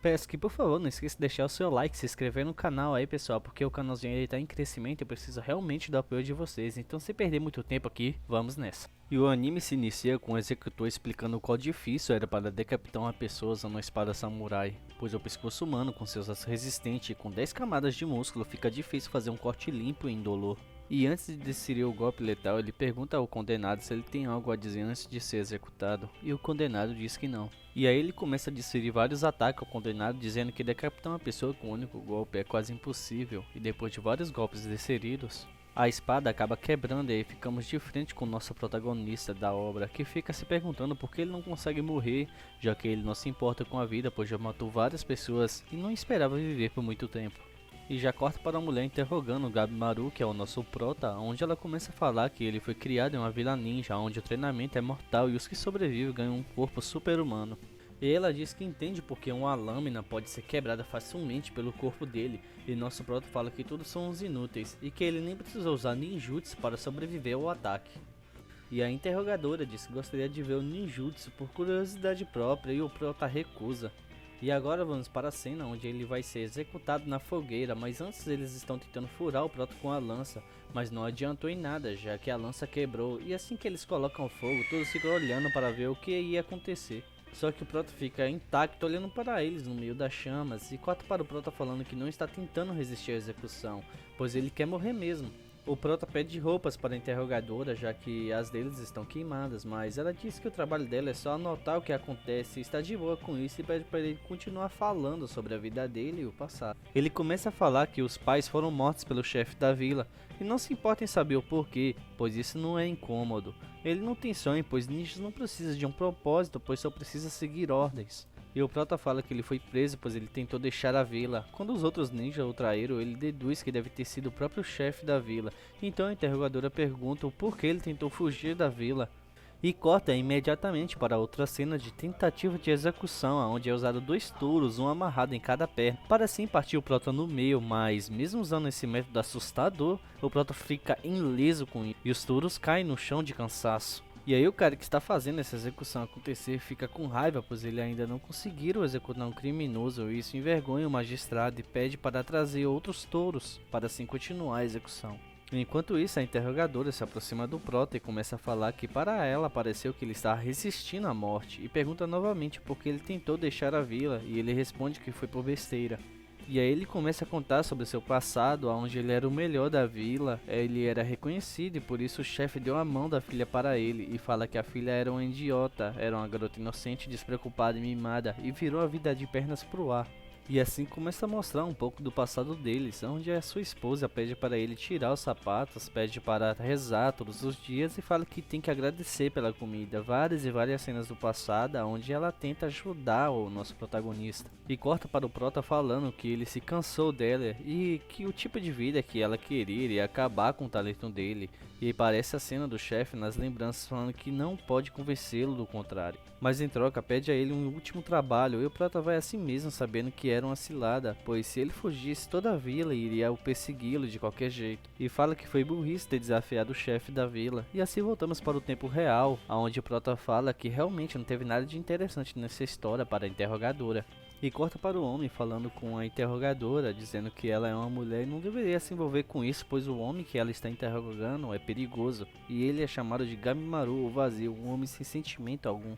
Peço que por favor não esqueça de deixar o seu like, se inscrever no canal aí pessoal, porque o canalzinho aí tá em crescimento e eu preciso realmente do apoio de vocês, então sem perder muito tempo aqui, vamos nessa. E o anime se inicia com o executor explicando o quão difícil era para decapitar uma pessoa usando uma espada samurai, pois o pescoço humano com seus ossos resistentes e com 10 camadas de músculo fica difícil fazer um corte limpo e indolor. E antes de decidir o golpe letal, ele pergunta ao condenado se ele tem algo a dizer antes de ser executado, e o condenado diz que não. E aí ele começa a desferir vários ataques ao condenado, dizendo que decapitar uma pessoa com um único golpe é quase impossível, e depois de vários golpes desferidos, a espada acaba quebrando e aí ficamos de frente com o nosso protagonista da obra, que fica se perguntando por que ele não consegue morrer, já que ele não se importa com a vida, pois já matou várias pessoas e não esperava viver por muito tempo. E já corta para a mulher interrogando o Gabimaru, que é o nosso prota, onde ela começa a falar que ele foi criado em uma vila ninja, onde o treinamento é mortal e os que sobrevivem ganham um corpo super-humano. E ela diz que entende porque uma lâmina pode ser quebrada facilmente pelo corpo dele, e nosso prota fala que todos são uns inúteis, e que ele nem precisou usar ninjutsu para sobreviver ao ataque. E a interrogadora diz que gostaria de ver o ninjutsu por curiosidade própria e o prota recusa. E agora vamos para a cena onde ele vai ser executado na fogueira, mas antes eles estão tentando furar o Proto com a lança, mas não adiantou em nada, já que a lança quebrou, e assim que eles colocam fogo, todos ficam olhando para ver o que ia acontecer. Só que o Proto fica intacto olhando para eles no meio das chamas, e corta para o Proto falando que não está tentando resistir à execução, pois ele quer morrer mesmo. O Prota pede roupas para a interrogadora, já que as deles estão queimadas, mas ela diz que o trabalho dela é só anotar o que acontece e está de boa com isso e pede para ele continuar falando sobre a vida dele e o passado. Ele começa a falar que os pais foram mortos pelo chefe da vila e não se importa em saber o porquê, pois isso não é incômodo. Ele não tem sonho, pois ninjas não precisam de um propósito, pois só precisa seguir ordens. E o Prota fala que ele foi preso pois ele tentou deixar a vila. Quando os outros ninjas o traíram, ele deduz que deve ter sido o próprio chefe da vila. Então a interrogadora pergunta o porquê ele tentou fugir da vila. E corta imediatamente para outra cena de tentativa de execução, onde é usado 2 touros, um amarrado em cada perna, para assim partir o Prota no meio, mas mesmo usando esse método assustador, o Prota fica ileso com isso, e os touros caem no chão de cansaço. E aí o cara que está fazendo essa execução acontecer fica com raiva, pois ele ainda não conseguiram executar um criminoso, e isso envergonha o magistrado e pede para trazer outros touros, para assim continuar a execução. Enquanto isso, a interrogadora se aproxima do Prota e começa a falar que para ela pareceu que ele está resistindo à morte, e pergunta novamente por que ele tentou deixar a vila, e ele responde que foi por besteira. E aí ele começa a contar sobre seu passado, onde ele era o melhor da vila, ele era reconhecido e por isso o chefe deu a mão da filha para ele e fala que a filha era uma idiota, era uma garota inocente, despreocupada e mimada e virou a vida de pernas pro ar. E assim começa a mostrar um pouco do passado deles, onde a sua esposa pede para ele tirar os sapatos, pede para rezar todos os dias e fala que tem que agradecer pela comida. Várias e várias cenas do passado, onde ela tenta ajudar o nosso protagonista. E corta para o Prota falando que ele se cansou dela e que o tipo de vida que ela queria iria acabar com o talento dele. E parece a cena do chefe nas lembranças falando que não pode convencê-lo do contrário. Mas em troca pede a ele um último trabalho e o Prota vai assim mesmo sabendo que era uma cilada, pois se ele fugisse toda a vila iria persegui-lo de qualquer jeito. E fala que foi burrice ter desafiado o chefe da vila. E assim voltamos para o tempo real, onde o Prota fala que realmente não teve nada de interessante nessa história para a interrogadora. E corta para o homem falando com a interrogadora, dizendo que ela é uma mulher e não deveria se envolver com isso, pois o homem que ela está interrogando é perigoso. E ele é chamado de Gabimaru, o vazio, um homem sem sentimento algum.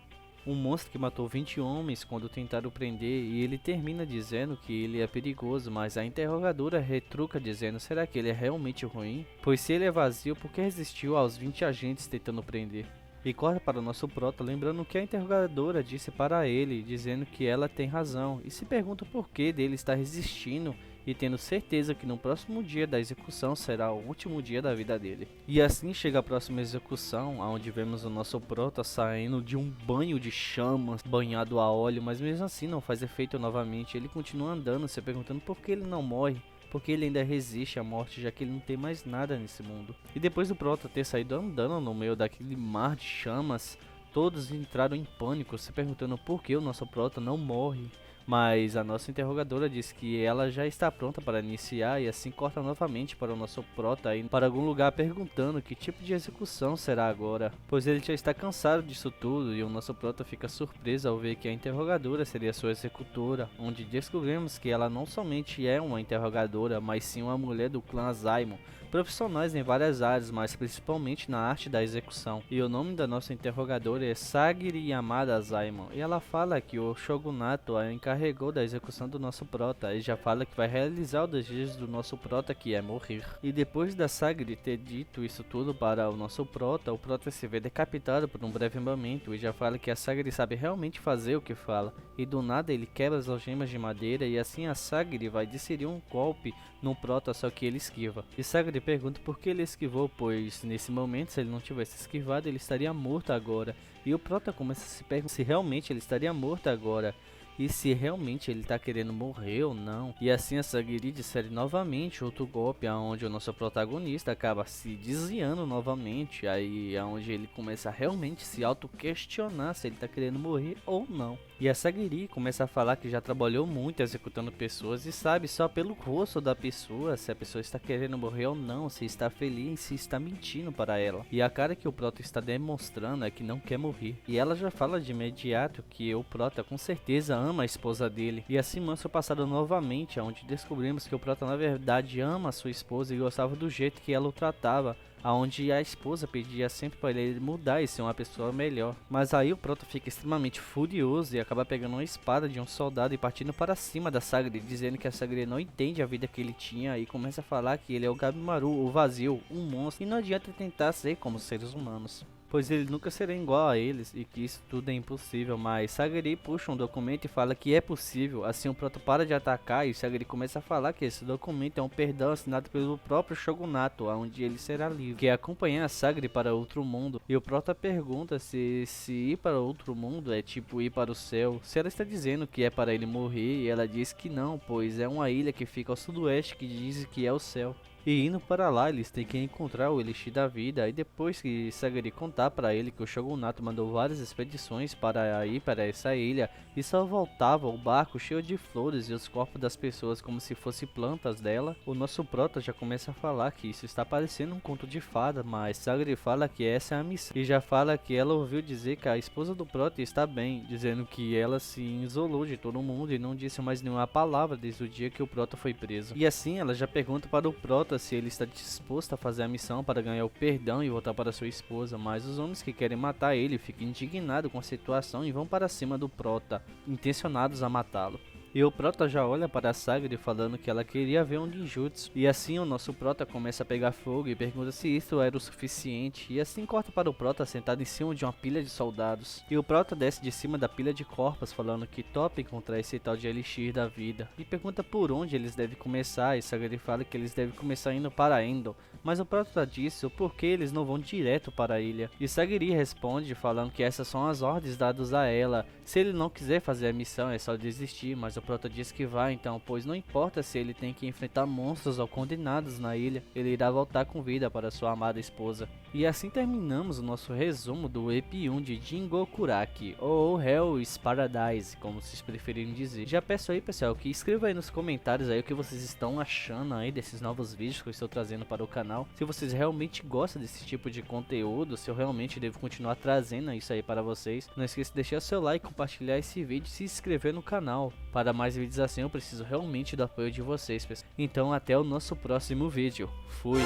Um monstro que matou 20 homens quando tentaram prender, e ele termina dizendo que ele é perigoso, mas a interrogadora retruca dizendo: será que ele é realmente ruim? Pois se ele é vazio, por que resistiu aos 20 agentes tentando prender? E corre para o nosso Prota lembrando o que a interrogadora disse para ele, dizendo que ela tem razão, e se pergunta o porquê dele estar resistindo e tendo certeza que no próximo dia da execução será o último dia da vida dele. E assim chega a próxima execução, onde vemos o nosso Prota saindo de um banho de chamas, banhado a óleo, mas mesmo assim não faz efeito novamente. Ele continua andando, se perguntando por que ele não morre, porque ele ainda resiste à morte, já que ele não tem mais nada nesse mundo. E depois do Prota ter saído andando no meio daquele mar de chamas, todos entraram em pânico, se perguntando por que o nosso Prota não morre. Mas a nossa interrogadora diz que ela já está pronta para iniciar e assim corta novamente para o nosso prota indo para algum lugar perguntando que tipo de execução será agora, pois ele já está cansado disso tudo e o nosso prota fica surpreso ao ver que a interrogadora seria sua executora, onde descobrimos que ela não somente é uma interrogadora, mas sim uma mulher do clã Azaemon, profissionais em várias áreas, mas principalmente na arte da execução. E o nome da nossa interrogadora é Sagiri Yamada Azaemon, e ela fala que o Shogunato a encarregou da execução do nosso prota, e já fala que vai realizar o desejo do nosso prota, que é morrer. E depois da Sagiri ter dito isso tudo para o nosso prota, o prota se vê decapitado por um breve momento, e já fala que a Sagiri sabe realmente fazer o que fala, e do nada ele quebra as algemas de madeira, e assim a Sagiri vai decidir um golpe no prota, só que ele esquiva. E Sagiri pergunta por que ele esquivou, pois nesse momento, se ele não tivesse esquivado, ele estaria morto agora. E o prota começa a se perguntar se realmente ele estaria morto agora, e se realmente ele está querendo morrer ou não. E assim a Sagiri desfere novamente outro golpe, aonde o nosso protagonista acaba se desviando novamente, aí é onde ele começa a realmente se auto-questionar se ele está querendo morrer ou não. E a Sagiri começa a falar que já trabalhou muito executando pessoas e sabe só pelo rosto da pessoa se a pessoa está querendo morrer ou não, se está feliz, se está mentindo para ela. E a cara que o prota está demonstrando é que não quer morrer. E ela já fala de imediato que o prota com certeza ama a esposa dele. E assim mostra o passado novamente, onde descobrimos que o prota na verdade ama a sua esposa e gostava do jeito que ela o tratava, aonde a esposa pedia sempre para ele mudar e ser uma pessoa melhor. Mas aí o prota fica extremamente furioso e acaba pegando uma espada de um soldado e partindo para cima da Sagiri, dizendo que a Sagiri não entende a vida que ele tinha, e começa a falar que ele é o Gabimaru, o vazio, um monstro, e não adianta tentar ser como seres humanos, pois ele nunca será igual a eles e que isso tudo é impossível. Mas Sagiri puxa um documento e fala que é possível. Assim o prota para de atacar e Sagiri começa a falar que esse documento é um perdão assinado pelo próprio Shogunato, onde ele será livre, que é acompanhar a Sagiri para outro mundo. E o prota pergunta se ir para outro mundo é tipo ir para o céu, se ela está dizendo que é para ele morrer, e ela diz que não, pois é uma ilha que fica ao sudoeste que diz que é o céu. E indo para lá, eles têm que encontrar o Elixir da Vida. E depois que Sagiri contar para ele que o Shogunato mandou várias expedições para ir para essa ilha, e só voltava o barco cheio de flores e os corpos das pessoas como se fossem plantas dela, o nosso prota já começa a falar que isso está parecendo um conto de fada, mas Sagiri fala que essa é a missão. E já fala que ela ouviu dizer que a esposa do prota está bem, dizendo que ela se isolou de todo mundo e não disse mais nenhuma palavra desde o dia que o prota foi preso. E assim ela já pergunta para o prota se ele está disposto a fazer a missão para ganhar o perdão e voltar para sua esposa, mas os homens que querem matar ele ficam indignados com a situação e vão para cima do prota, intencionados a matá-lo. E o prota já olha para a Sagiri falando que ela queria ver um ninjutsu. E assim o nosso prota começa a pegar fogo e pergunta se isso era o suficiente. E assim corta para o prota sentado em cima de uma pilha de soldados. E o prota desce de cima da pilha de corpos falando que topa encontrar esse tal de Elixir da Vida. E pergunta por onde eles devem começar, e Sagiri fala que eles devem começar indo para Endo. Mas o prota disse o porquê eles não vão direto para a ilha. E Sagiri responde falando que essas são as ordens dadas a ela. Se ele não quiser fazer a missão é só desistir, mas o prota diz que vai então, pois não importa se ele tem que enfrentar monstros ou condenados na ilha, ele irá voltar com vida para sua amada esposa. E assim terminamos o nosso resumo do EP 1 de Jingokuraki, ou Hell's Paradise, como vocês preferirem dizer. Já peço aí, pessoal, que escreva aí nos comentários aí o que vocês estão achando aí desses novos vídeos que eu estou trazendo para o canal. Se vocês realmente gostam desse tipo de conteúdo, se eu realmente devo continuar trazendo isso aí para vocês. Não esqueça de deixar seu like, compartilhar esse vídeo e se inscrever no canal. Para mais vídeos assim eu preciso realmente do apoio de vocês, pessoal. Então até o nosso próximo vídeo. Fui!